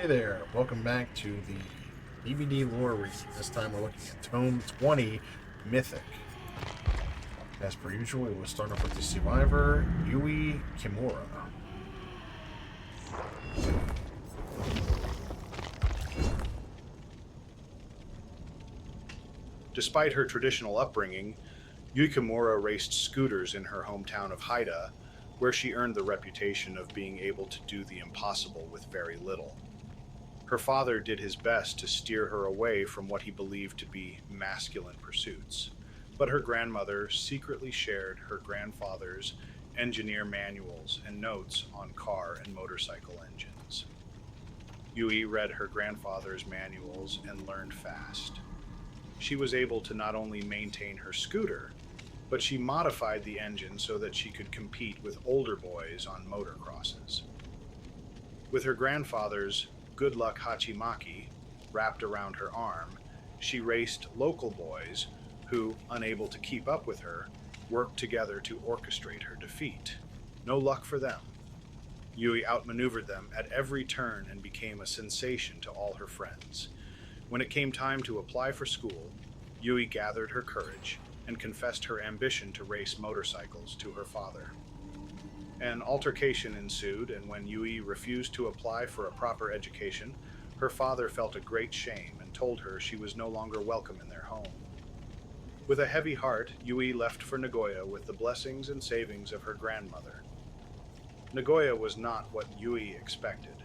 Hey there, welcome back to the DVD lore reading. This time we're looking at Tome 20, Mythic. As per usual, we will start off with the survivor, Yui Kimura. Despite her traditional upbringing, Yui Kimura raced scooters in her hometown of Haida, where she earned the reputation of being able to do the impossible with very little. Her father did his best to steer her away from what he believed to be masculine pursuits, but her grandmother secretly shared her grandfather's engineer manuals and notes on car and motorcycle engines. Yui read her grandfather's manuals and learned fast. She was able to not only maintain her scooter, but she modified the engine so that she could compete with older boys on motocrosses. With her grandfather's good luck hachimaki wrapped around her arm, she raced local boys who, unable to keep up with her, worked together to orchestrate her defeat. No luck for them. Yui outmaneuvered them at every turn and became a sensation to all her friends. When it came time to apply for school, Yui gathered her courage and confessed her ambition to race motorcycles to her father. An altercation ensued, and when Yui refused to apply for a proper education, her father felt a great shame and told her she was no longer welcome in their home. With a heavy heart, Yui left for Nagoya with the blessings and savings of her grandmother. Nagoya was not what Yui expected.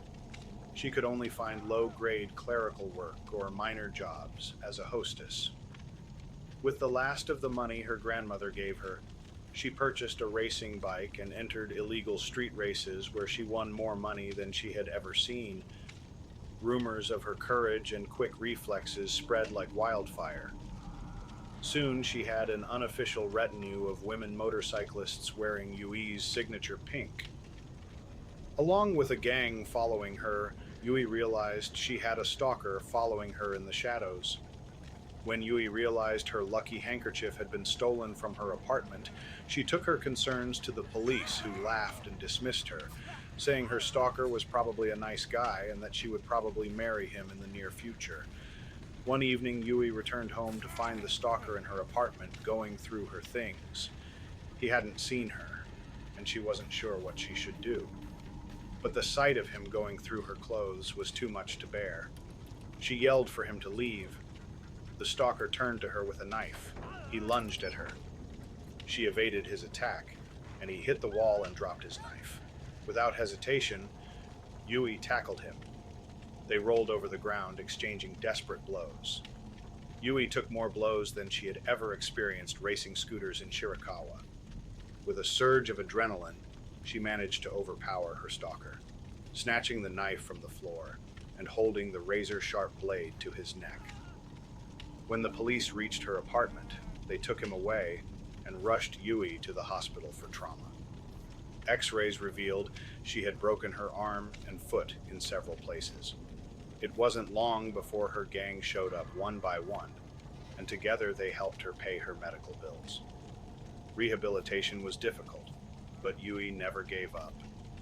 She could only find low-grade clerical work or minor jobs as a hostess. With the last of the money her grandmother gave her, she purchased a racing bike and entered illegal street races where she won more money than she had ever seen. Rumors of her courage and quick reflexes spread like wildfire. Soon she had an unofficial retinue of women motorcyclists wearing Yui's signature pink. Along with a gang following her, Yui realized she had a stalker following her in the shadows. When Yui realized her lucky handkerchief had been stolen from her apartment, she took her concerns to the police, who laughed and dismissed her, saying her stalker was probably a nice guy and that she would probably marry him in the near future. One evening, Yui returned home to find the stalker in her apartment going through her things. He hadn't seen her, and she wasn't sure what she should do. But the sight of him going through her clothes was too much to bear. She yelled for him to leave. The stalker turned to her with a knife. He lunged at her. She evaded his attack, and he hit the wall and dropped his knife. Without hesitation, Yui tackled him. They rolled over the ground, exchanging desperate blows. Yui took more blows than she had ever experienced racing scooters in Shirakawa. With a surge of adrenaline, she managed to overpower her stalker, snatching the knife from the floor and holding the razor-sharp blade to his neck. When the police reached her apartment, they took him away and rushed Yui to the hospital for trauma. X-rays revealed she had broken her arm and foot in several places. It wasn't long before her gang showed up one by one, and together they helped her pay her medical bills. Rehabilitation was difficult, but Yui never gave up,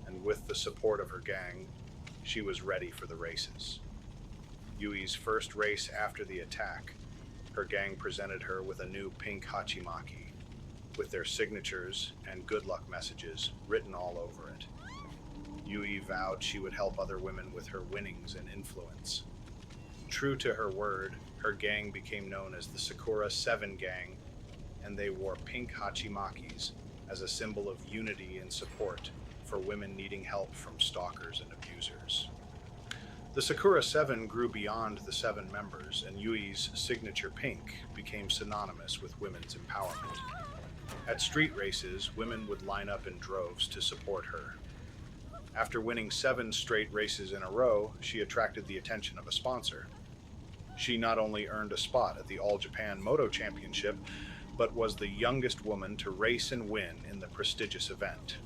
and with the support of her gang, she was ready for the races. Yui's first race after the attack, her gang presented her with a new pink hachimaki, with their signatures and good luck messages written all over it. Yui vowed she would help other women with her winnings and influence. True to her word, her gang became known as the Sakura 7 Gang, and they wore pink hachimakis as a symbol of unity and support for women needing help from stalkers and abusers. The Sakura 7 grew beyond the 7 members, and Yui's signature pink became synonymous with women's empowerment. At street races, women would line up in droves to support her. After winning 7 straight races in a row, she attracted the attention of a sponsor. She not only earned a spot at the All Japan Moto Championship, but was the youngest woman to race and win in the prestigious event.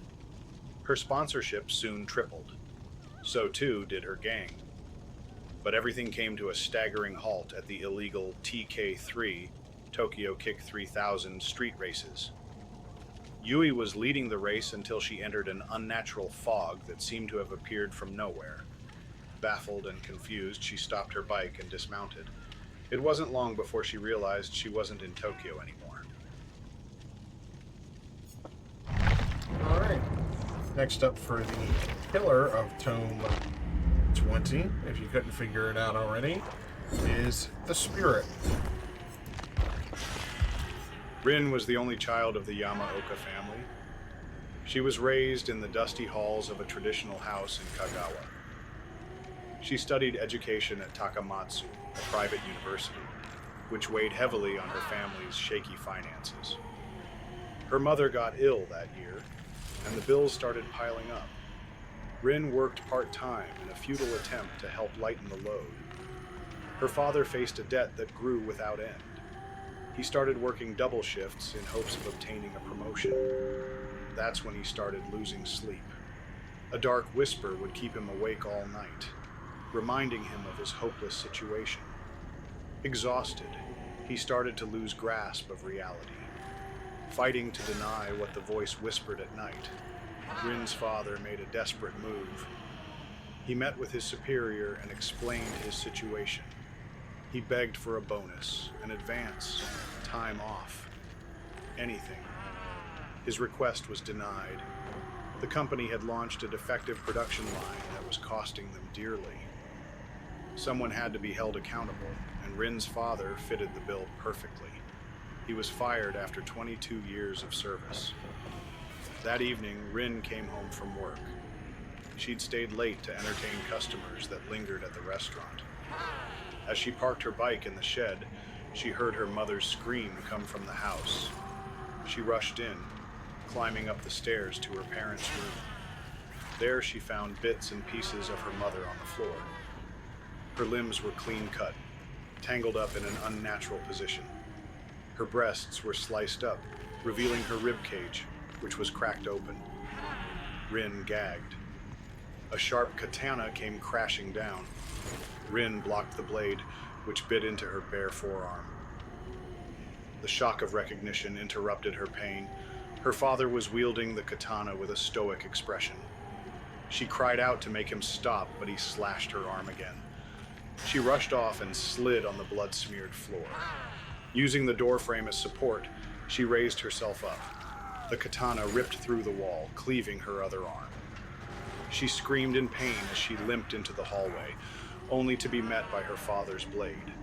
Her sponsorship soon tripled. So too did her gang. But everything came to a staggering halt at the illegal TK3, Tokyo Kick 3000 street races. Yui was leading the race until she entered an unnatural fog that seemed to have appeared from nowhere. Baffled and confused, she stopped her bike and dismounted. It wasn't long before she realized she wasn't in Tokyo anymore. All right. Next up for the killer of Tome 20, if you couldn't figure it out already, is the Spirit. Rin was the only child of the Yamaoka family. She was raised in the dusty halls of a traditional house in Kagawa. She studied education at Takamatsu, a private university, which weighed heavily on her family's shaky finances. Her mother got ill that year, and the bills started piling up. Rin worked part-time in a futile attempt to help lighten the load. Her father faced a debt that grew without end. He started working double shifts in hopes of obtaining a promotion. That's when he started losing sleep. A dark whisper would keep him awake all night, reminding him of his hopeless situation. Exhausted, he started to lose grasp of reality. Fighting to deny what the voice whispered at night, Rin's father made a desperate move. He met with his superior and explained his situation. He begged for a bonus, an advance, time off, anything. His request was denied. The company had launched a defective production line that was costing them dearly. Someone had to be held accountable, and Rin's father fitted the bill perfectly. He was fired after 22 years of service. That evening, Rin came home from work. She'd stayed late to entertain customers that lingered at the restaurant. As she parked her bike in the shed, she heard her mother's scream come from the house. She rushed in, climbing up the stairs to her parents' room. There she found bits and pieces of her mother on the floor. Her limbs were clean cut, tangled up in an unnatural position. Her breasts were sliced up, revealing her rib cage, which was cracked open. Rin gagged. A sharp katana came crashing down. Rin blocked the blade, which bit into her bare forearm. The shock of recognition interrupted her pain. Her father was wielding the katana with a stoic expression. She cried out to make him stop, but he slashed her arm again. She rushed off and slid on the blood-smeared floor. Using the doorframe as support, she raised herself up. The katana ripped through the wall, cleaving her other arm. She screamed in pain as she limped into the hallway, only to be met by her father's blade.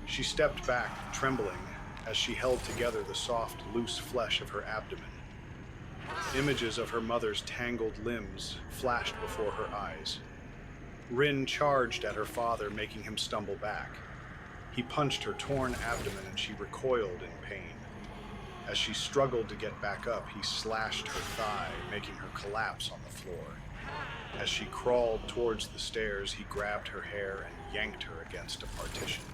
She stepped back, trembling, as she held together the soft, loose flesh of her abdomen. Images of her mother's tangled limbs flashed before her eyes. Rin charged at her father, making him stumble back. He punched her torn abdomen and she recoiled in pain. As she struggled to get back up, he slashed her thigh, making her collapse on the floor. As she crawled towards the stairs, he grabbed her hair and yanked her against a partition.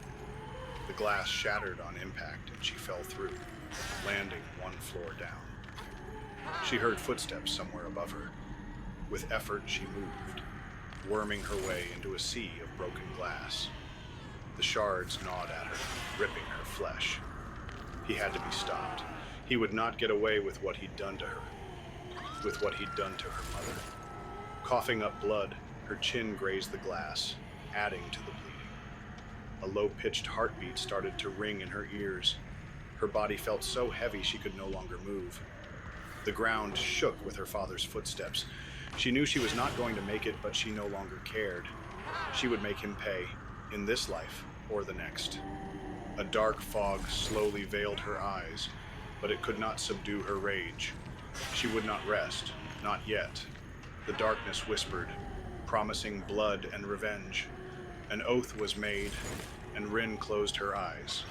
The glass shattered on impact and she fell through, landing one floor down. She heard footsteps somewhere above her. With effort, she moved, worming her way into a sea of broken glass. The shards gnawed at her, ripping her flesh. He had to be stopped. He would not get away with what he'd done to her, with what he'd done to her mother. Coughing up blood, her chin grazed the glass, adding to the bleeding. A low-pitched heartbeat started to ring in her ears. Her body felt so heavy she could no longer move. The ground shook with her father's footsteps. She knew she was not going to make it, but she no longer cared. She would make him pay, in this life or the next. A dark fog slowly veiled her eyes, but it could not subdue her rage. She would not rest, not yet. The darkness whispered, promising blood and revenge. An oath was made, and Rin closed her eyes.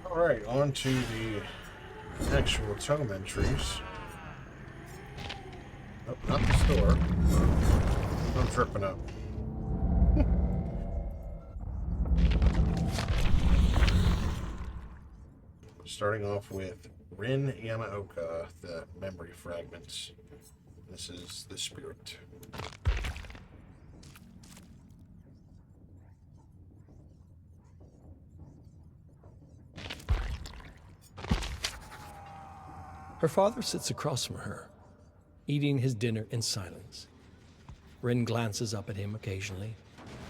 All right, on to the actual Tome entries. Nope, not the store. I'm tripping up. Starting off with Rin Yamaoka, the memory fragments. This is the Spirit. Her father sits across from her, eating his dinner in silence. Rin glances up at him occasionally,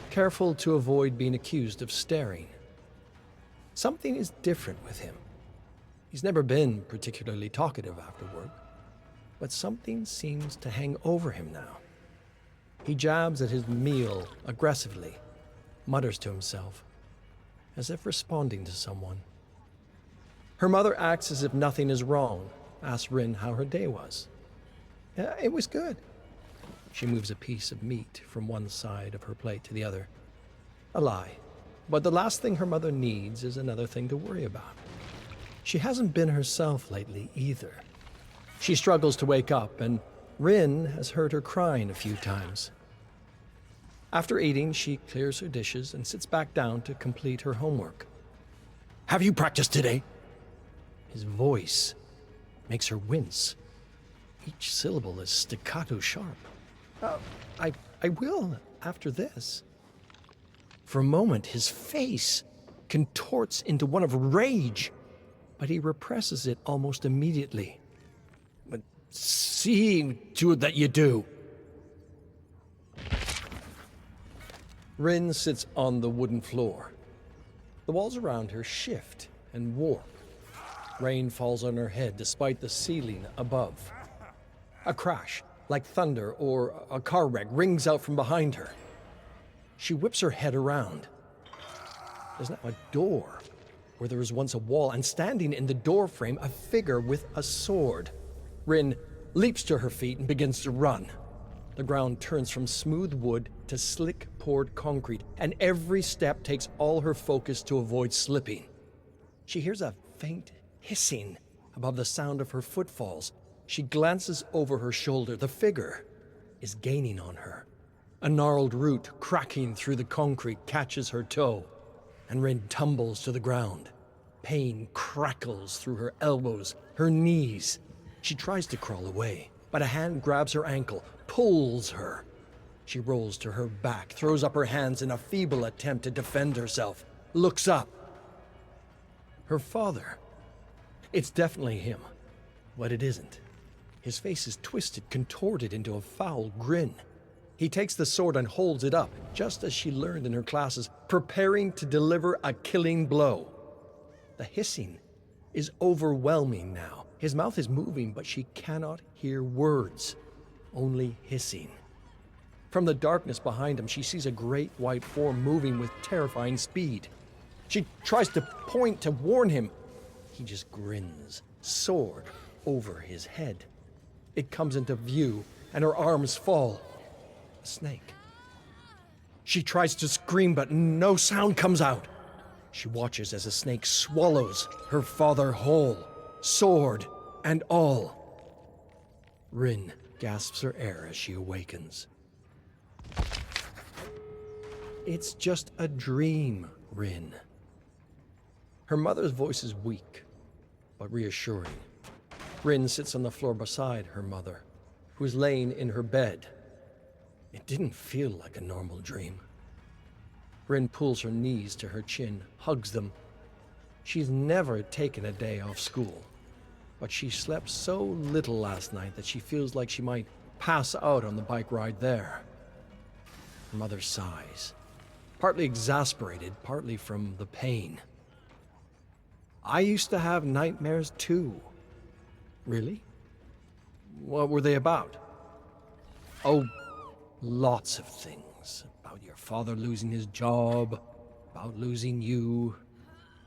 careful to avoid being accused of staring. Something is different with him. He's never been particularly talkative after work, but something seems to hang over him now. He jabs at his meal aggressively, mutters to himself, as if responding to someone. Her mother acts as if nothing is wrong, asks Rin how her day was. It was good. She moves a piece of meat from one side of her plate to the other. A lie, but the last thing her mother needs is another thing to worry about. She hasn't been herself lately either. She struggles to wake up, and Rin has heard her crying a few times. After eating, she clears her dishes and sits back down to complete her homework. Have you practiced today? His voice makes her wince. Each syllable is staccato sharp. I will after this. For a moment, his face contorts into one of rage, but he represses it almost immediately. But see to it that you do. Rin sits on the wooden floor. The walls around her shift and warp. Rain falls on her head despite the ceiling above. A crash, like thunder or a car wreck, rings out from behind her. She whips her head around. There's now a door where there was once a wall, and standing in the doorframe, a figure with a sword. Rin leaps to her feet and begins to run. The ground turns from smooth wood to slick poured concrete, and every step takes all her focus to avoid slipping. She hears a faint hissing above the sound of her footfalls. She glances over her shoulder. The figure is gaining on her. A gnarled root cracking through the concrete catches her toe, and Rin tumbles to the ground. Pain crackles through her elbows, her knees. She tries to crawl away, but a hand grabs her ankle, pulls her. She rolls to her back, throws up her hands in a feeble attempt to defend herself, looks up. Her father. It's definitely him, but it isn't. His face is twisted, contorted into a foul grin. He takes the sword and holds it up, just as she learned in her classes, preparing to deliver a killing blow. The hissing is overwhelming now. His mouth is moving, but she cannot hear words, only hissing. From the darkness behind him, she sees a great white form moving with terrifying speed. She tries to point to warn him. He just grins, sword over his head. It comes into view, and her arms fall. A snake. She tries to scream, but no sound comes out. She watches as the snake swallows her father whole, sword and all. Rin gasps her air as she awakens. It's just a dream, Rin. Her mother's voice is weak, but reassuring. Rin sits on the floor beside her mother, who is laying in her bed. It didn't feel like a normal dream. Rin pulls her knees to her chin, hugs them. She's never taken a day off school, but she slept so little last night that she feels like she might pass out on the bike ride there. Her mother sighs, partly exasperated, partly from the pain. I used to have nightmares too. Really? What were they about? Oh, lots of things. About your father losing his job, about losing you.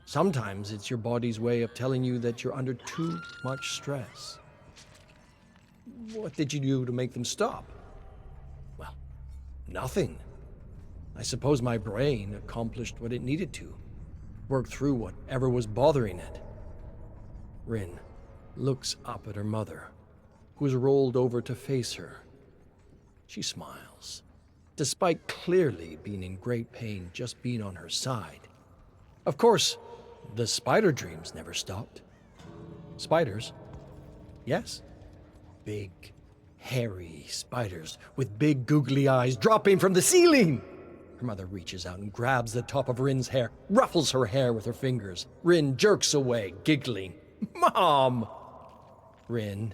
Sometimes it's your body's way of telling you that you're under too much stress. What did you do to make them stop? Well, nothing. I suppose my brain accomplished what it needed to. Worked through whatever was bothering it. Rin looks up at her mother, who is rolled over to face her. She smiles, despite clearly being in great pain just being on her side. Of course, the spider dreams never stopped. Spiders? Yes. Big, hairy spiders with big googly eyes dropping from the ceiling! Her mother reaches out and grabs the top of Rin's hair, ruffles her hair with her fingers. Rin jerks away, giggling. Mom! Rin,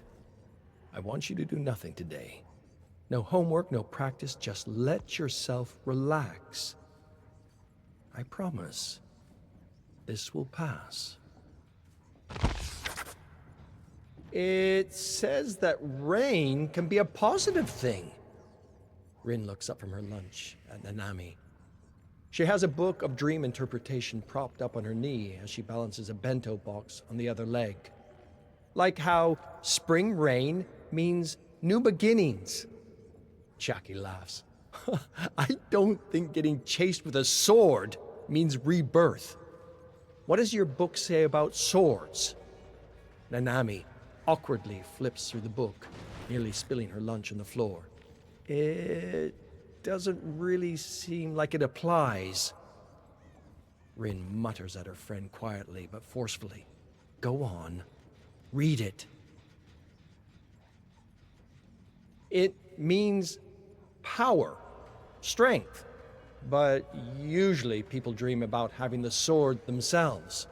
I want you to do nothing today. No homework, no practice, just let yourself relax. I promise, this will pass. It says that rain can be a positive thing. Rin looks up from her lunch at Nanami. She has a book of dream interpretation propped up on her knee as she balances a bento box on the other leg. Like how spring rain means new beginnings. Chiaki laughs. I don't think getting chased with a sword means rebirth. What does your book say about swords? Nanami awkwardly flips through the book, nearly spilling her lunch on the floor. It doesn't really seem like it applies. Rin mutters at her friend quietly but forcefully. Go on. Read it. It means power, strength. But usually people dream about having the sword themselves.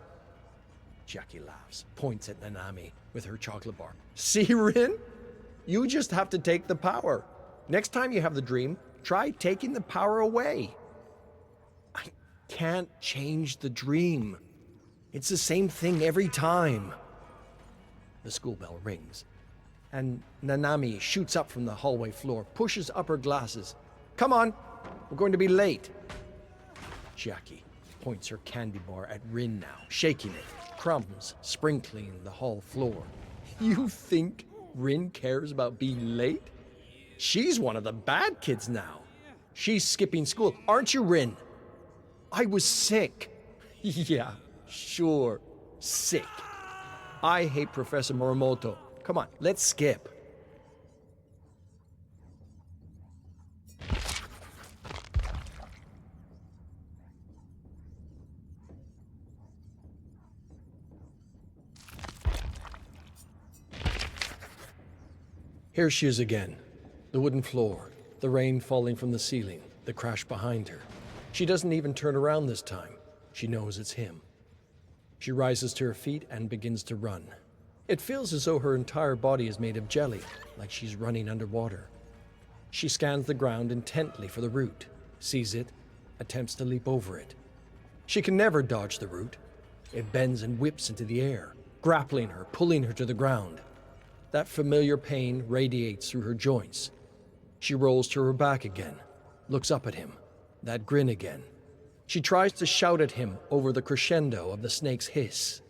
Chiaki laughs, points at Nanami with her chocolate bar. See, Rin? You just have to take the power. Next time you have the dream, try taking the power away. I can't change the dream. It's the same thing every time. The school bell rings, and Nanami shoots up from the hallway floor, pushes up her glasses. Come on, we're going to be late. Chiaki points her candy bar at Rin now, shaking it, crumbs sprinkling the hall floor. You think Rin cares about being late? She's one of the bad kids now. She's skipping school, aren't you, Rin? I was sick. Yeah, sure, sick. I hate Professor Morimoto. Come on, let's skip. Here she is again. The wooden floor, the rain falling from the ceiling, the crash behind her. She doesn't even turn around this time. She knows it's him. She rises to her feet and begins to run. It feels as though her entire body is made of jelly, like she's running underwater. She scans the ground intently for the root, sees it, attempts to leap over it. She can never dodge the root. It bends and whips into the air, grappling her, pulling her to the ground. That familiar pain radiates through her joints. She rolls to her back again, looks up at him, that grin again. She tries to shout at him over the crescendo of the snake's hiss.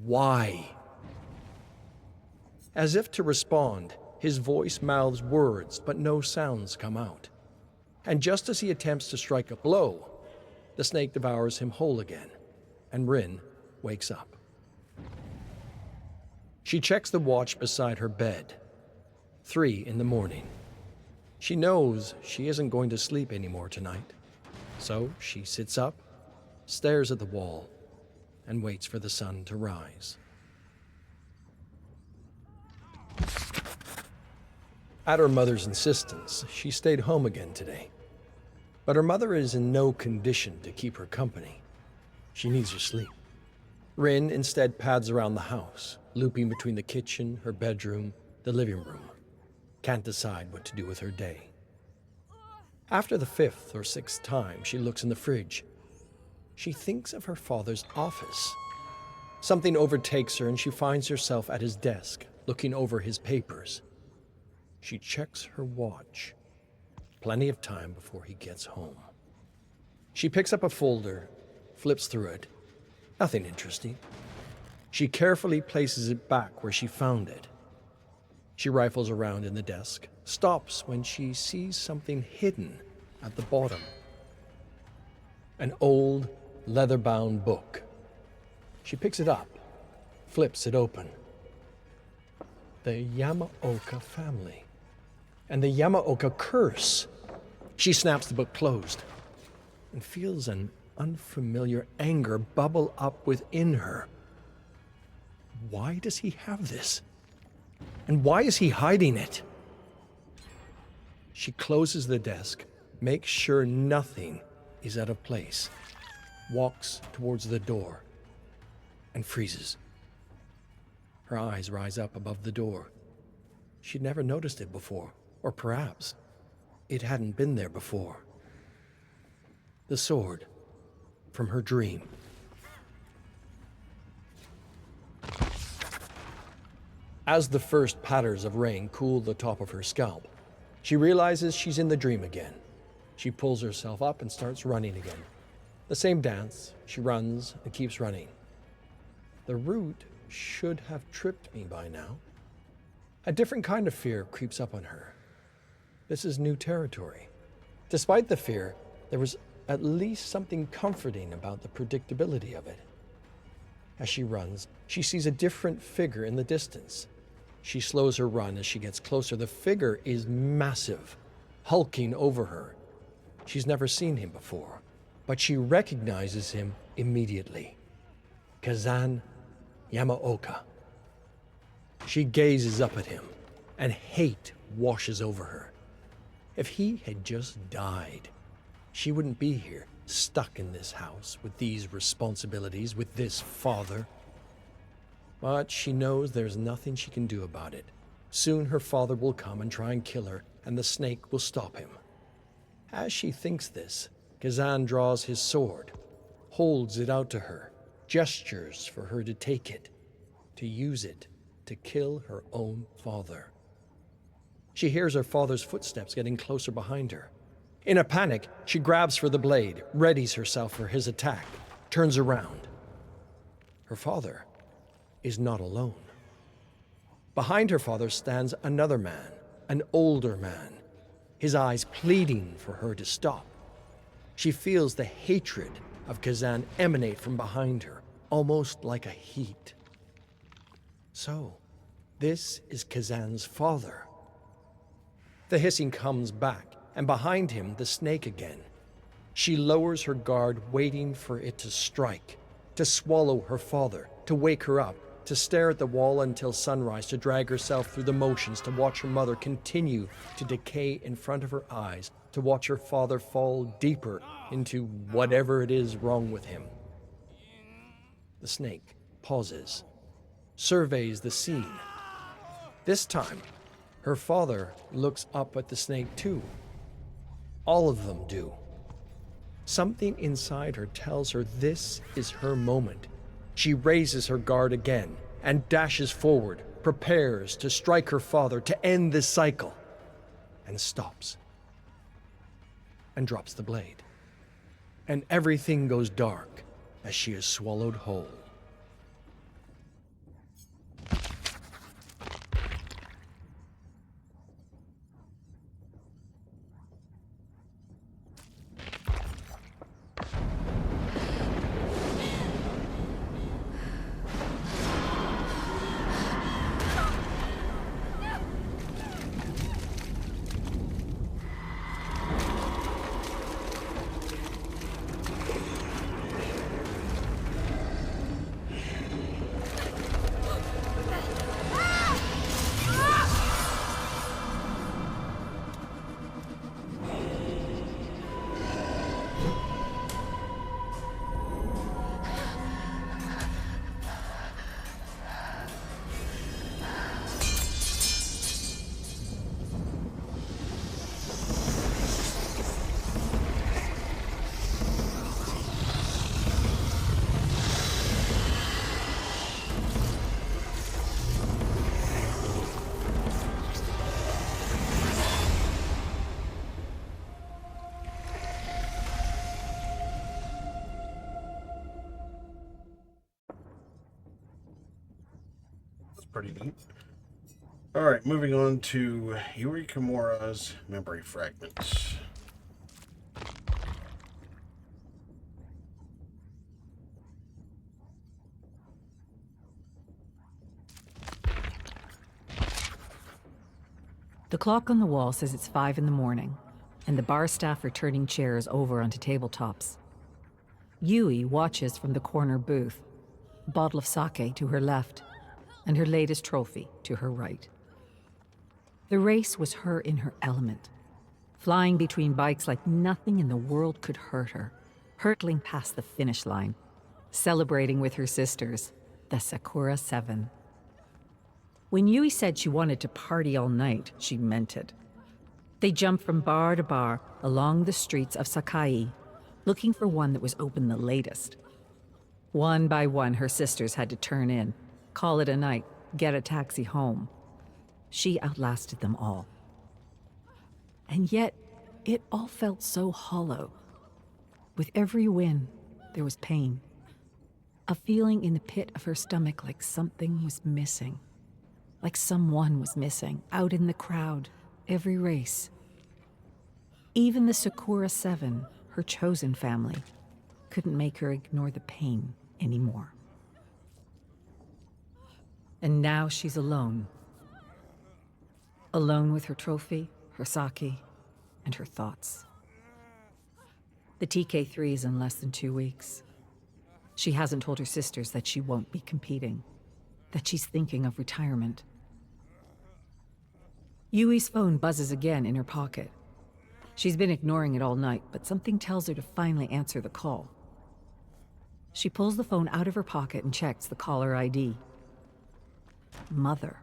Why? As if to respond, his voice mouths words, but no sounds come out. And just as he attempts to strike a blow, the snake devours him whole again, and Rin wakes up. She checks the watch beside her bed. 3 in the morning. She knows she isn't going to sleep anymore tonight. So she sits up, stares at the wall, and waits for the sun to rise. At her mother's insistence, she stayed home again today. But her mother is in no condition to keep her company. She needs her sleep. Rin instead pads around the house, looping between the kitchen, her bedroom, the living room. Can't decide what to do with her day. After the 5th or 6th time she looks in the fridge, she thinks of her father's office. Something overtakes her and she finds herself at his desk, looking over his papers. She checks her watch. Plenty of time before he gets home. She picks up a folder, flips through it. Nothing interesting. She carefully places it back where she found it. She rifles around in the desk, stops when she sees something hidden at the bottom. An old, leather-bound book. She picks it up, flips it open. The Yamaoka family. And the Yamaoka curse. She snaps the book closed and feels an unfamiliar anger bubble up within her. Why does he have this? And why is he hiding it? She closes the desk, makes sure nothing is out of place, walks towards the door, and freezes. Her eyes rise up above the door. She'd never noticed it before, or perhaps it hadn't been there before. The sword from her dream. As the first patters of rain cool the top of her scalp, she realizes she's in the dream again. She pulls herself up and starts running again. The same dance, she runs and keeps running. The route should have tripped me by now. A different kind of fear creeps up on her. This is new territory. Despite the fear, there was at least something comforting about the predictability of it. As she runs, she sees a different figure in the distance. She slows her run as she gets closer. The figure is massive, hulking over her. She's never seen him before, but she recognizes him immediately. Kazan Yamaoka. She gazes up at him, and hate washes over her. If he had just died, she wouldn't be here, stuck in this house, with these responsibilities, with this father. But she knows there's nothing she can do about it. Soon her father will come and try and kill her, and the snake will stop him. As she thinks this, Kazan draws his sword, holds it out to her, gestures for her to take it, to use it to kill her own father. She hears her father's footsteps getting closer behind her. In a panic, she grabs for the blade, readies herself for his attack, turns around. Her father is not alone. Behind her father stands another man, an older man, his eyes pleading for her to stop. She feels the hatred of Kazan emanate from behind her, almost like a heat. So, this is Kazan's father. The hissing comes back, and behind him, the snake again. She lowers her guard, waiting for it to strike, to swallow her father, to wake her up, to stare at the wall until sunrise, to drag herself through the motions, to watch her mother continue to decay in front of her eyes, to watch her father fall deeper into whatever it is wrong with him. The snake pauses, surveys the scene. This time, her father looks up at the snake too. All of them do. Something inside her tells her this is her moment. She raises her guard again and dashes forward, prepares to strike her father to end this cycle, and stops. And drops the blade. And everything goes dark as she is swallowed whole. Pretty neat. All right, moving on to Yuri Kimura's memory fragments. The clock on the wall says it's 5 in the morning, and the bar staff are turning chairs over onto tabletops. Yui watches from the corner booth, a bottle of sake to her left, and her latest trophy to her right. The race was her in her element, flying between bikes like nothing in the world could hurt her, hurtling past the finish line, celebrating with her sisters, the Sakura 7. When Yui said she wanted to party all night, she meant it. They jumped from bar to bar along the streets of Sakai, looking for one that was open the latest. One by one, her sisters had to turn in, call it a night, get a taxi home. She outlasted them all. And yet, it all felt so hollow. With every win, there was pain. A feeling in the pit of her stomach like something was missing. Like someone was missing, out in the crowd, every race. Even the Sakura Seven, her chosen family, couldn't make her ignore the pain anymore. And now she's alone. Alone with her trophy, her sake, and her thoughts. The TK3 is in less than 2 weeks. She hasn't told her sisters that she won't be competing, that she's thinking of retirement. Yui's phone buzzes again in her pocket. She's been ignoring it all night, but something tells her to finally answer the call. She pulls the phone out of her pocket and checks the caller ID. Mother.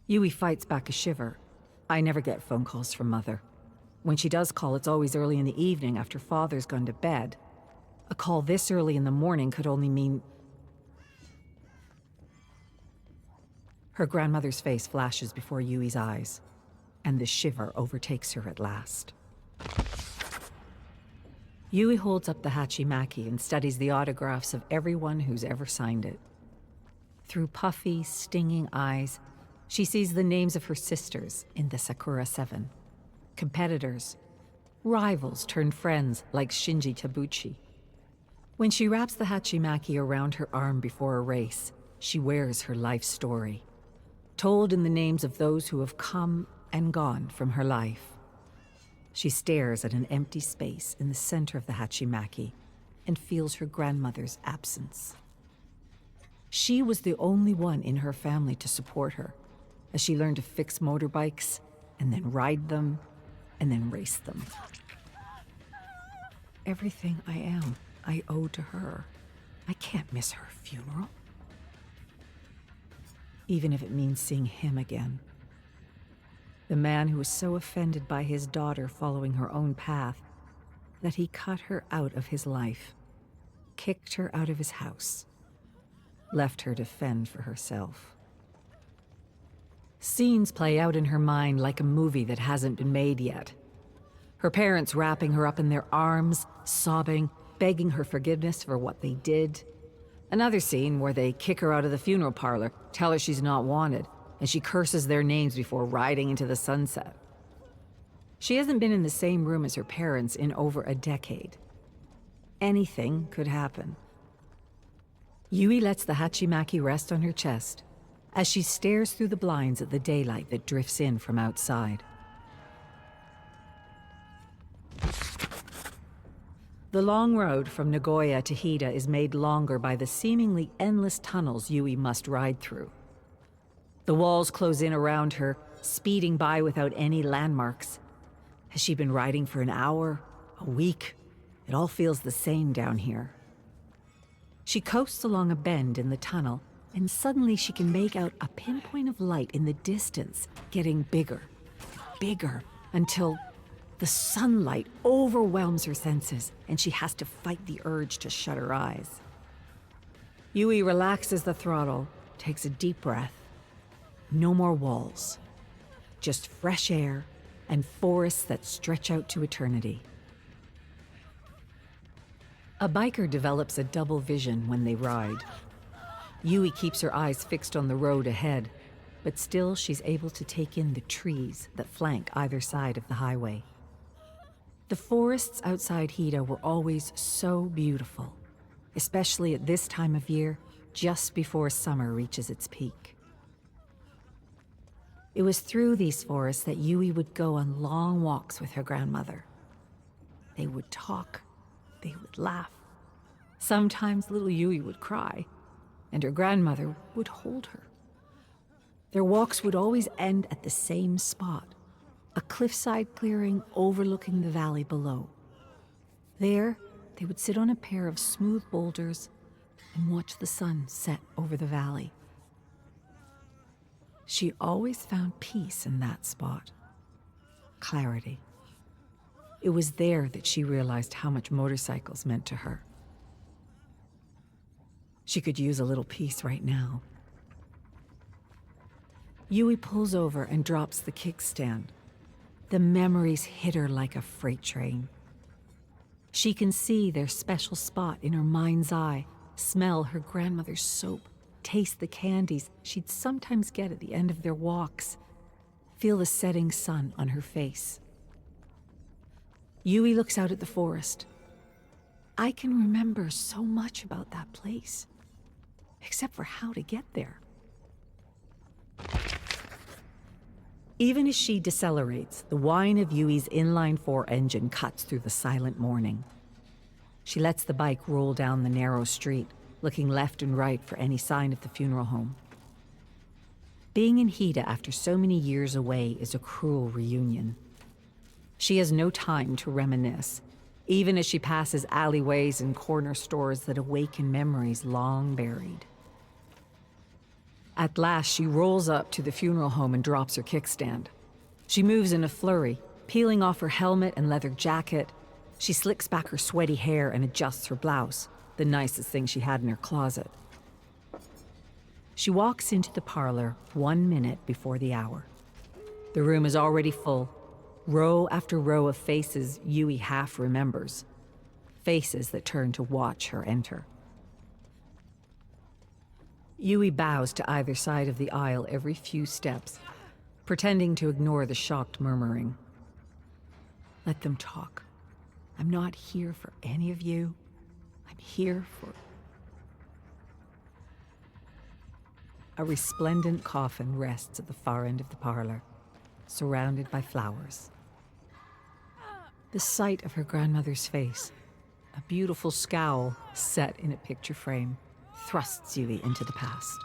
Yui fights back a shiver. I never get phone calls from Mother. When she does call, it's always early in the evening after Father's gone to bed. A call this early in the morning could only mean... Her grandmother's face flashes before Yui's eyes, and the shiver overtakes her at last. Yui holds up the Hachimaki and studies the autographs of everyone who's ever signed it. Through puffy, stinging eyes, she sees the names of her sisters in the Sakura Seven. Competitors, rivals turned friends like Shinji Tabuchi. When she wraps the Hachimaki around her arm before a race, she wears her life story, told in the names of those who have come and gone from her life. She stares at an empty space in the center of the Hachimaki and feels her grandmother's absence. She was the only one in her family to support her, as she learned to fix motorbikes, and then ride them, and then race them. Everything I am, I owe to her. I can't miss her funeral. Even if it means seeing him again. The man who was so offended by his daughter following her own path that he cut her out of his life, kicked her out of his house, left her to fend for herself. Scenes play out in her mind like a movie that hasn't been made yet. Her parents wrapping her up in their arms, sobbing, begging her forgiveness for what they did. Another scene where they kick her out of the funeral parlor, tell her she's not wanted, and she curses their names before riding into the sunset. She hasn't been in the same room as her parents in over a decade. Anything could happen. Yui lets the Hachimaki rest on her chest as she stares through the blinds at the daylight that drifts in from outside. The long road from Nagoya to Hida is made longer by the seemingly endless tunnels Yui must ride through. The walls close in around her, speeding by without any landmarks. Has she been riding for an hour, a week? It all feels the same down here. She coasts along a bend in the tunnel, and suddenly she can make out a pinpoint of light in the distance, getting bigger, bigger, until the sunlight overwhelms her senses, and she has to fight the urge to shut her eyes. Yui relaxes the throttle, takes a deep breath. No more walls, just fresh air and forests that stretch out to eternity. A biker develops a double vision when they ride. Yui keeps her eyes fixed on the road ahead, but still she's able to take in the trees that flank either side of the highway. The forests outside Hida were always so beautiful, especially at this time of year, just before summer reaches its peak. It was through these forests that Yui would go on long walks with her grandmother. They would talk, they would laugh. Sometimes little Yui would cry, and her grandmother would hold her. Their walks would always end at the same spot, a cliffside clearing overlooking the valley below. There, they would sit on a pair of smooth boulders and watch the sun set over the valley. She always found peace in that spot. Clarity. It was there that she realized how much motorcycles meant to her. She could use a little peace right now. Yui pulls over and drops the kickstand. The memories hit her like a freight train. She can see their special spot in her mind's eye, smell her grandmother's soap, taste the candies she'd sometimes get at the end of their walks, feel the setting sun on her face. Yui looks out at the forest. I can remember so much about that place, except for how to get there. Even as she decelerates, the whine of Yui's inline-4 engine cuts through the silent morning. She lets the bike roll down the narrow street, looking left and right for any sign of the funeral home. Being in Hida after so many years away is a cruel reunion. She has no time to reminisce, even as she passes alleyways and corner stores that awaken memories long buried. At last, she rolls up to the funeral home and drops her kickstand. She moves in a flurry, peeling off her helmet and leather jacket. She slicks back her sweaty hair and adjusts her blouse, the nicest thing she had in her closet. She walks into the parlor 1 minute before the hour. The room is already full, row after row of faces Yui half remembers, faces that turn to watch her enter. Yui bows to either side of the aisle every few steps, pretending to ignore the shocked murmuring. Let them talk. I'm not here for any of you. I'm here for... A resplendent coffin rests at the far end of the parlor, surrounded by flowers. The sight of her grandmother's face, a beautiful scowl set in a picture frame, thrusts Yui into the past.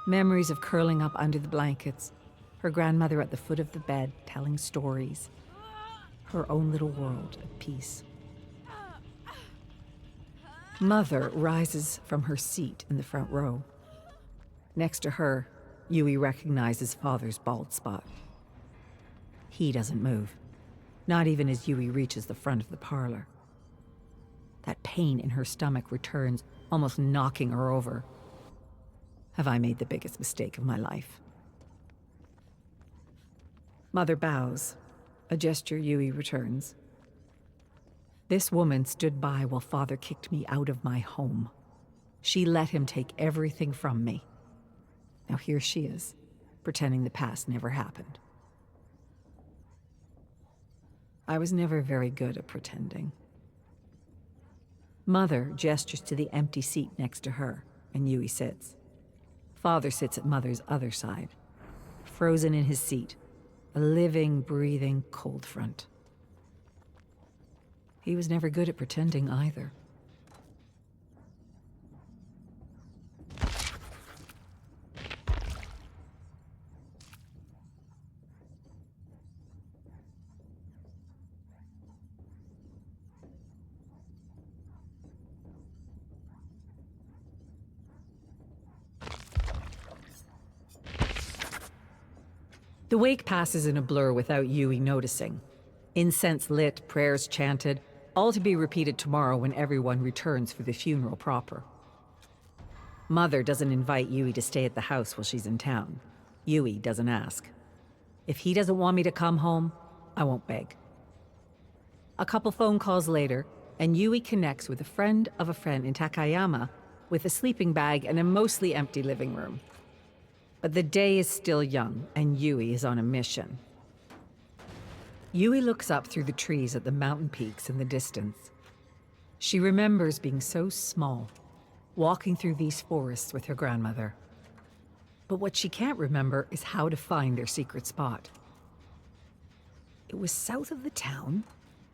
Memories of curling up under the blankets, her grandmother at the foot of the bed telling stories, her own little world of peace. Mother rises from her seat in the front row. Next to her, Yui recognizes Father's bald spot. He doesn't move, not even as Yui reaches the front of the parlor. That pain in her stomach returns, almost knocking her over. Have I made the biggest mistake of my life? Mother bows, a gesture Yui returns. This woman stood by while Father kicked me out of my home. She let him take everything from me. Now here she is, pretending the past never happened. I was never very good at pretending. Mother gestures to the empty seat next to her, and Yui sits. Father sits at Mother's other side, frozen in his seat, a living, breathing cold front. He was never good at pretending either. The wake passes in a blur without Yui noticing. Incense lit, prayers chanted, all to be repeated tomorrow when everyone returns for the funeral proper. Mother doesn't invite Yui to stay at the house while she's in town. Yui doesn't ask. If he doesn't want me to come home, I won't beg. A couple phone calls later, and Yui connects with a friend of a friend in Takayama with a sleeping bag and a mostly empty living room. But the day is still young, and Yui is on a mission. Yui looks up through the trees at the mountain peaks in the distance. She remembers being so small, walking through these forests with her grandmother. But what she can't remember is how to find their secret spot. It was south of the town,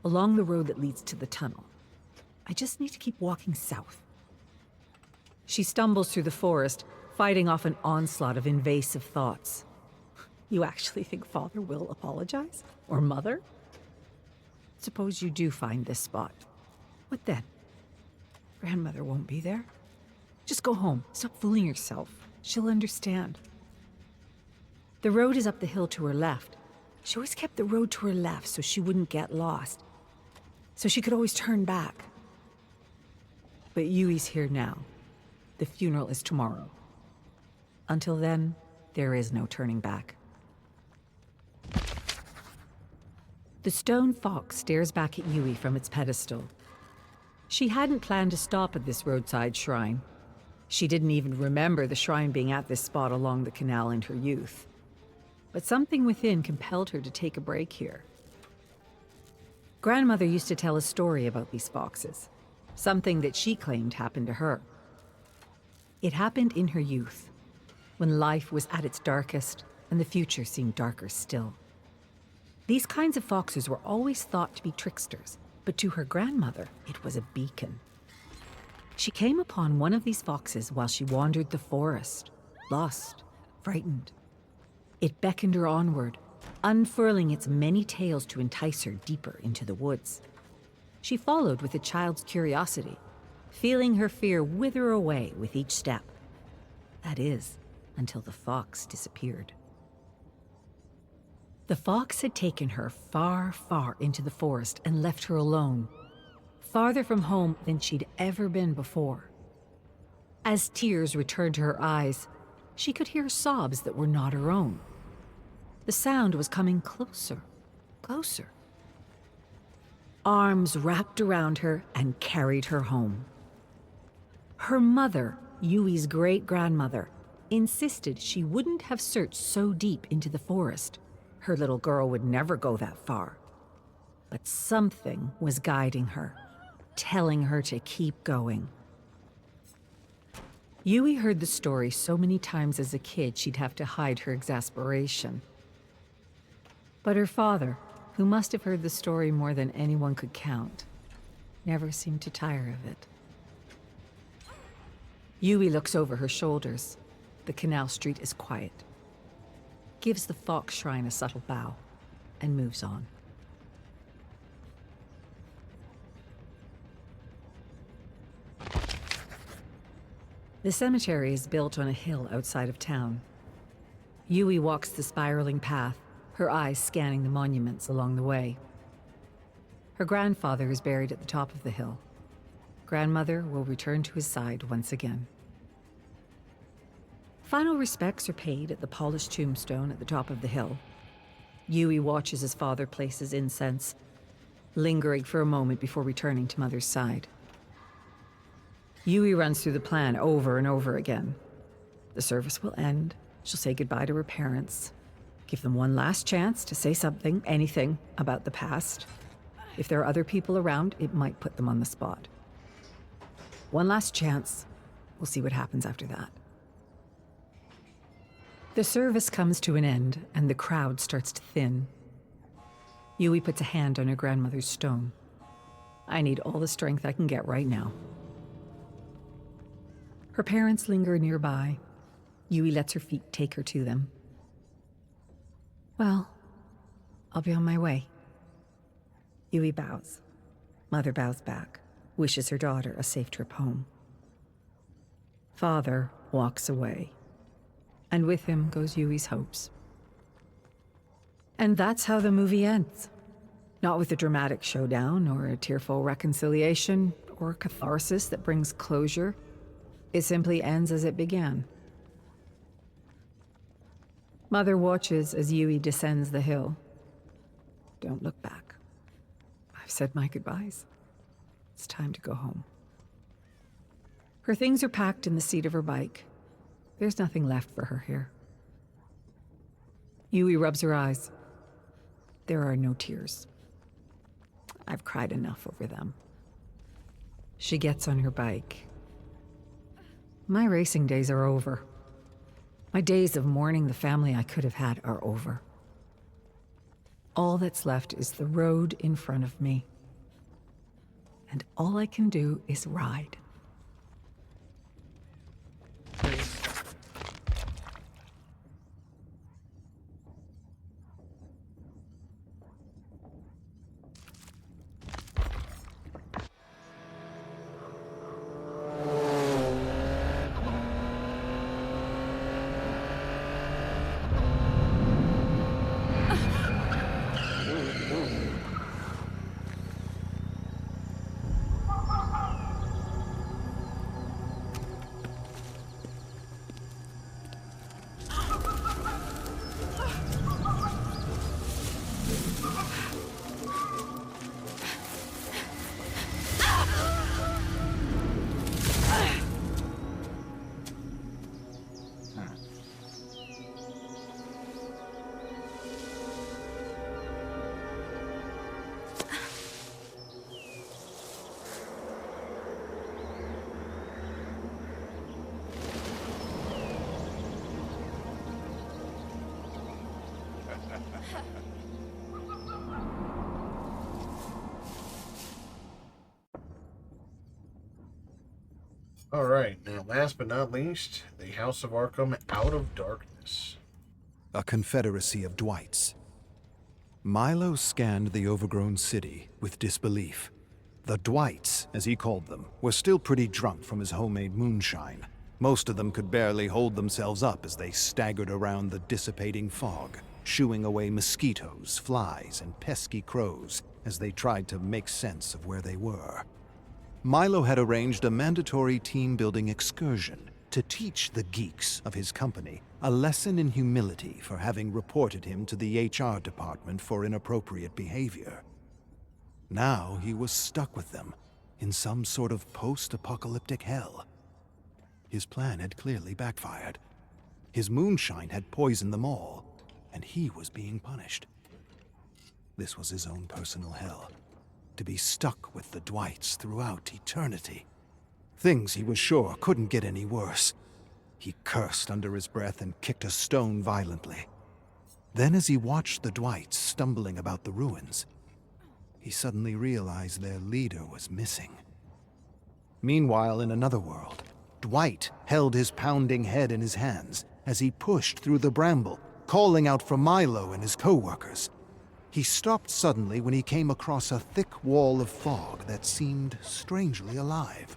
along the road that leads to the tunnel. I just need to keep walking south. She stumbles through the forest, fighting off an onslaught of invasive thoughts. You actually think Father will apologize? Or Mother? Suppose you do find this spot. What then? Grandmother won't be there. Just go home. Stop fooling yourself. She'll understand. The road is up the hill to her left. She always kept the road to her left so she wouldn't get lost. So she could always turn back. But Yui's here now. The funeral is tomorrow. Until then, there is no turning back. The stone fox stares back at Yui from its pedestal. She hadn't planned to stop at this roadside shrine. She didn't even remember the shrine being at this spot along the canal in her youth. But something within compelled her to take a break here. Grandmother used to tell a story about these foxes, something that she claimed happened to her. It happened in her youth, when life was at its darkest and the future seemed darker still. These kinds of foxes were always thought to be tricksters, but to her grandmother, it was a beacon. She came upon one of these foxes while she wandered the forest, lost, frightened. It beckoned her onward, unfurling its many tails to entice her deeper into the woods. She followed with a child's curiosity, feeling her fear wither away with each step. That is, until the fox disappeared. The fox had taken her far, far into the forest and left her alone, farther from home than she'd ever been before. As tears returned to her eyes, she could hear sobs that were not her own. The sound was coming closer, closer. Arms wrapped around her and carried her home. Her mother, Yui's great-grandmother, insisted she wouldn't have searched so deep into the forest. Her little girl would never go that far. But something was guiding her, telling her to keep going. Yui heard the story so many times as a kid she'd have to hide her exasperation. But her father, who must have heard the story more than anyone could count, never seemed to tire of it. Yui looks over her shoulders. The canal street is quiet. Gives the fox shrine a subtle bow, and moves on. The cemetery is built on a hill outside of town. Yui walks the spiraling path, her eyes scanning the monuments along the way. Her grandfather is buried at the top of the hill. Grandmother will return to his side once again. Final respects are paid at the polished tombstone at the top of the hill. Yui watches his father place his incense, lingering for a moment before returning to Mother's side. Yui runs through the plan over and over again. The service will end. She'll say goodbye to her parents, give them one last chance to say something, anything, about the past. If there are other people around, it might put them on the spot. One last chance. We'll see what happens after that. The service comes to an end, and the crowd starts to thin. Yui puts a hand on her grandmother's stone. I need all the strength I can get right now. Her parents linger nearby. Yui lets her feet take her to them. Well, I'll be on my way. Yui bows. Mother bows back, wishes her daughter a safe trip home. Father walks away, and with him goes Yui's hopes. And that's how the movie ends. Not with a dramatic showdown or a tearful reconciliation or catharsis that brings closure. It simply ends as it began. Mother watches as Yui descends the hill. Don't look back. I've said my goodbyes. It's time to go home. Her things are packed in the seat of her bike. There's nothing left for her here. Yui rubs her eyes. There are no tears. I've cried enough over them. She gets on her bike. My racing days are over. My days of mourning the family I could have had are over. All that's left is the road in front of me. And all I can do is ride. All right, now last but not least, the House of Arkham Out of Darkness. A confederacy of Dwights. Milo scanned the overgrown city with disbelief. The Dwights, as he called them, were still pretty drunk from his homemade moonshine. Most of them could barely hold themselves up as they staggered around the dissipating fog, shooing away mosquitoes, flies, and pesky crows as they tried to make sense of where they were. Milo had arranged a mandatory team-building excursion to teach the geeks of his company a lesson in humility for having reported him to the HR department for inappropriate behavior. Now he was stuck with them in some sort of post-apocalyptic hell. His plan had clearly backfired. His moonshine had poisoned them all, and he was being punished. This was his own personal hell, to be stuck with the Dwights throughout eternity. Things he was sure couldn't get any worse. He cursed under his breath and kicked a stone violently. Then, as he watched the Dwights stumbling about the ruins, he suddenly realized their leader was missing. Meanwhile, in another world, Dwight held his pounding head in his hands as he pushed through the bramble, calling out for Milo and his co-workers. He stopped suddenly when he came across a thick wall of fog that seemed strangely alive.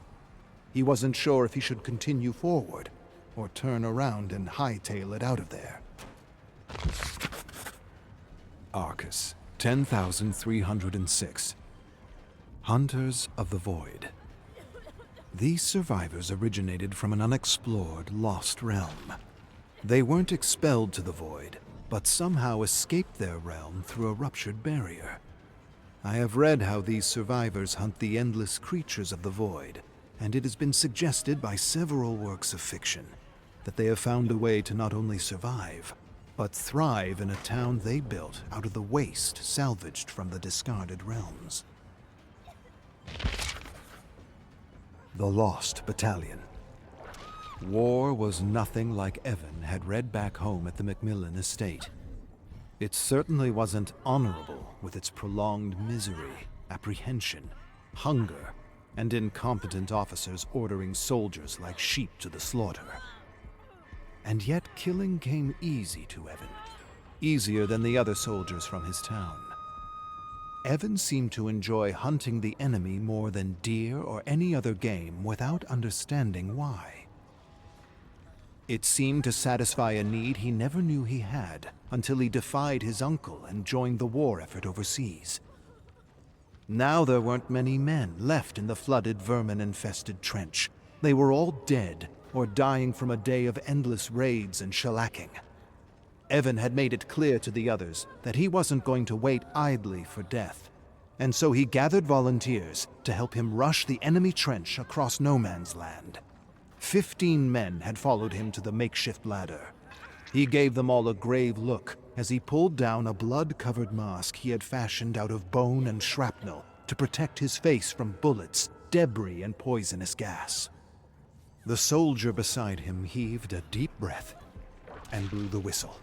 He wasn't sure if he should continue forward or turn around and hightail it out of there. Arcus, 10,306. Hunters of the Void. These survivors originated from an unexplored, lost realm. They weren't expelled to the Void, but somehow escaped their realm through a ruptured barrier. I have read how these survivors hunt the endless creatures of the Void, and it has been suggested by several works of fiction that they have found a way to not only survive, but thrive in a town they built out of the waste salvaged from the discarded realms. The Lost Battalion. War was nothing like Evan had read back home at the Macmillan estate. It certainly wasn't honorable with its prolonged misery, apprehension, hunger, and incompetent officers ordering soldiers like sheep to the slaughter. And yet killing came easy to Evan, easier than the other soldiers from his town. Evan seemed to enjoy hunting the enemy more than deer or any other game without understanding why. It seemed to satisfy a need he never knew he had until he defied his uncle and joined the war effort overseas. Now there weren't many men left in the flooded, vermin-infested trench. They were all dead or dying from a day of endless raids and shellacking. Evan had made it clear to the others that he wasn't going to wait idly for death, and so he gathered volunteers to help him rush the enemy trench across no man's land. 15 men had followed him to the makeshift ladder. He gave them all a grave look as he pulled down a blood-covered mask he had fashioned out of bone and shrapnel to protect his face from bullets, debris, and poisonous gas. The soldier beside him heaved a deep breath and blew the whistle.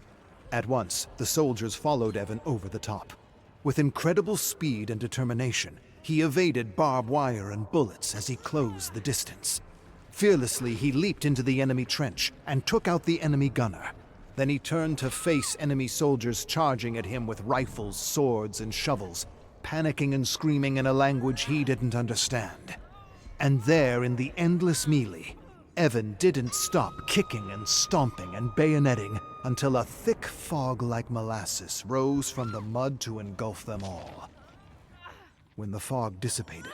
At once, the soldiers followed Evan over the top. With incredible speed and determination, he evaded barbed wire and bullets as he closed the distance. Fearlessly, he leaped into the enemy trench and took out the enemy gunner. Then he turned to face enemy soldiers charging at him with rifles, swords, and shovels, panicking and screaming in a language he didn't understand. And there, in the endless melee, Evan didn't stop kicking and stomping and bayoneting until a thick fog like molasses rose from the mud to engulf them all. When the fog dissipated,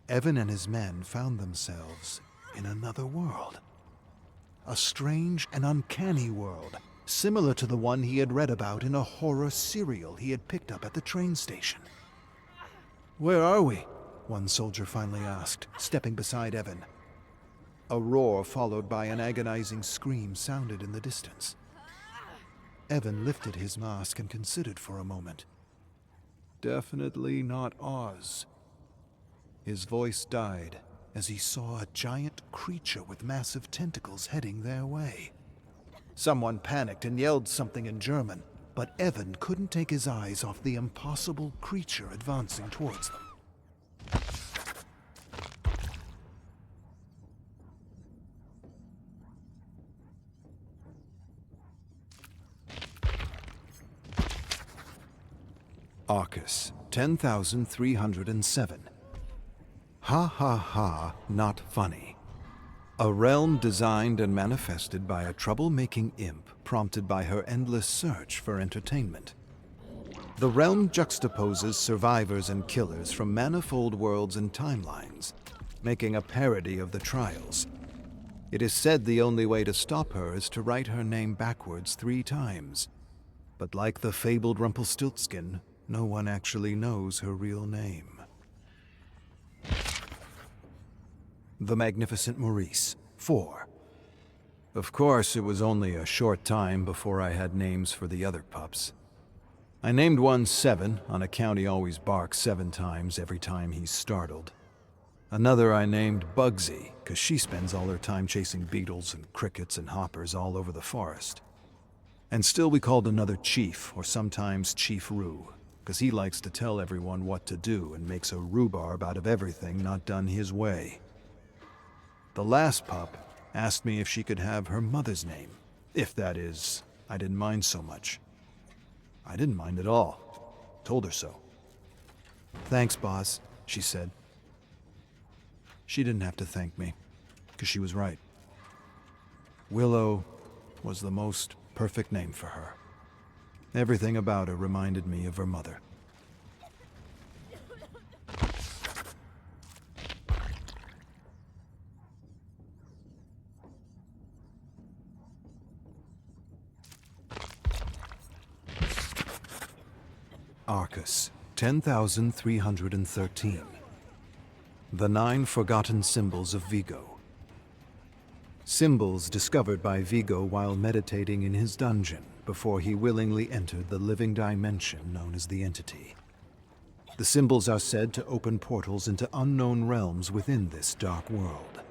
Evan and his men found themselves in another world. A strange and uncanny world, similar to the one he had read about in a horror serial he had picked up at the train station. "Where are we?" one soldier finally asked, stepping beside Evan. A roar followed by an agonizing scream sounded in the distance. Evan lifted his mask and considered for a moment. Definitely not Oz. His voice died as he saw a giant creature with massive tentacles heading their way. Someone panicked and yelled something in German, but Evan couldn't take his eyes off the impossible creature advancing towards them. Arcus, 10,307. Ha ha ha, not funny. A realm designed and manifested by a troublemaking imp prompted by her endless search for entertainment. The realm juxtaposes survivors and killers from manifold worlds and timelines, making a parody of the trials. It is said the only way to stop her is to write her name backwards 3 times. But like the fabled Rumpelstiltskin, no one actually knows her real name. The Magnificent Maurice, 4. Of course, it was only a short time before I had names for the other pups. I named one 7, on account he always barks 7 times every time he's startled. Another I named Bugsy, because she spends all her time chasing beetles and crickets and hoppers all over the forest. And still we called another Chief, or sometimes Chief Roo, because he likes to tell everyone what to do and makes a rhubarb out of everything not done his way. The last pup asked me if she could have her mother's name. If that is, I didn't mind so much. I didn't mind at all. Told her so. "Thanks, boss," she said. She didn't have to thank me, because she was right. Willow was the most perfect name for her. Everything about her reminded me of her mother. Arcus, 10,313. The 9 Forgotten Symbols of Vigo. Symbols discovered by Vigo while meditating in his dungeon before he willingly entered the living dimension known as the Entity. The symbols are said to open portals into unknown realms within this dark world.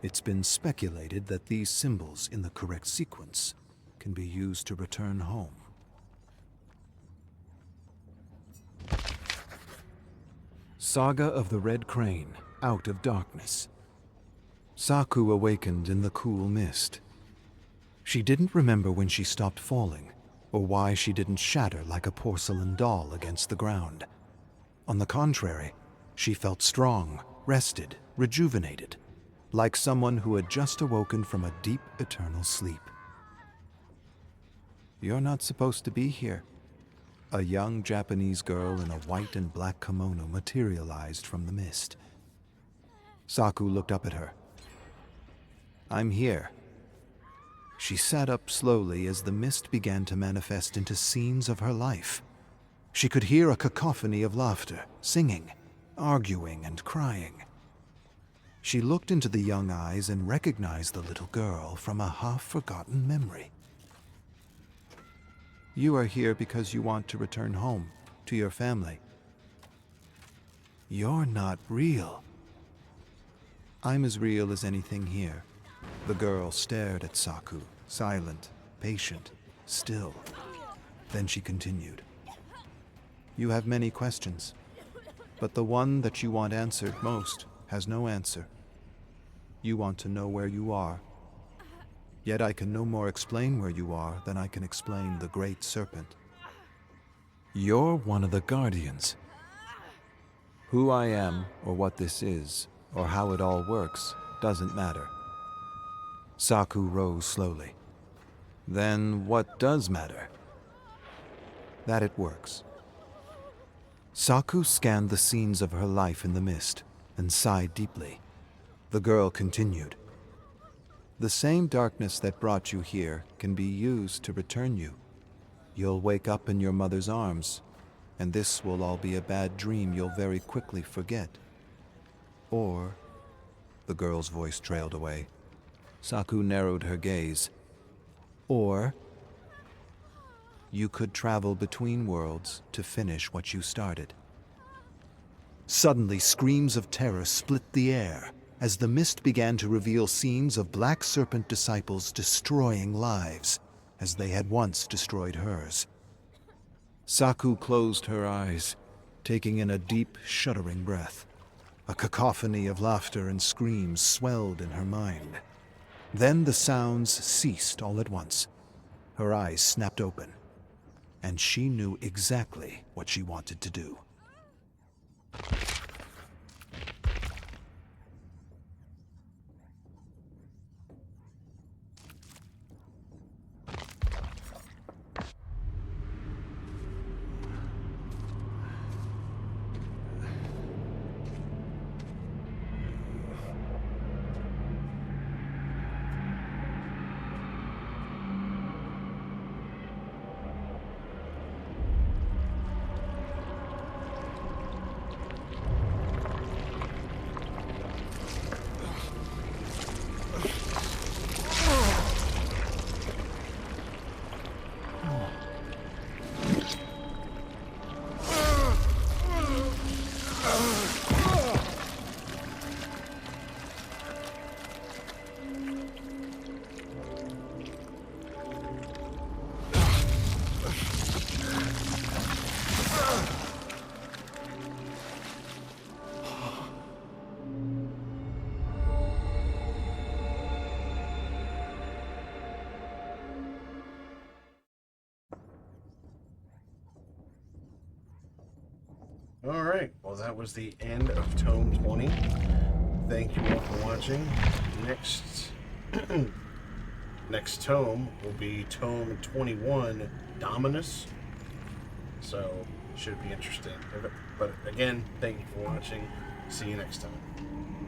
It's been speculated that these symbols, in the correct sequence, can be used to return home. Saga of the Red Crane, Out of Darkness. Saku awakened in the cool mist. She didn't remember when she stopped falling, or why she didn't shatter like a porcelain doll against the ground. On the contrary, she felt strong, rested, rejuvenated, like someone who had just awoken from a deep, eternal sleep. "You're not supposed to be here." A young Japanese girl in a white and black kimono materialized from the mist. Saku looked up at her. "I'm here." She sat up slowly as the mist began to manifest into scenes of her life. She could hear a cacophony of laughter, singing, arguing, and crying. She looked into the young eyes and recognized the little girl from a half-forgotten memory. "You are here because you want to return home, to your family." "You're not real." "I'm as real as anything here." The girl stared at Saku, silent, patient, still. Then she continued. "You have many questions, but the one that you want answered most has no answer. You want to know where you are. Yet I can no more explain where you are than I can explain the Great Serpent. You're one of the Guardians. Who I am, or what this is, or how it all works, doesn't matter." Saku rose slowly. "Then what does matter?" "That it works." Saku scanned the scenes of her life in the mist and sighed deeply. The girl continued. "The same darkness that brought you here can be used to return you. You'll wake up in your mother's arms, and this will all be a bad dream you'll very quickly forget. Or," the girl's voice trailed away. Saku narrowed her gaze. "Or you could travel between worlds to finish what you started." Suddenly, screams of terror split the air as the mist began to reveal scenes of Black Serpent disciples destroying lives, as they had once destroyed hers. Saku closed her eyes, taking in a deep, shuddering breath. A cacophony of laughter and screams swelled in her mind. Then the sounds ceased all at once. Her eyes snapped open, and she knew exactly what she wanted to do. All right. Well, that was the end of Tome 20. Thank you all for watching. Next tome will be Tome 21, Dominus. So, should be interesting. But again, thank you for watching. See you next time.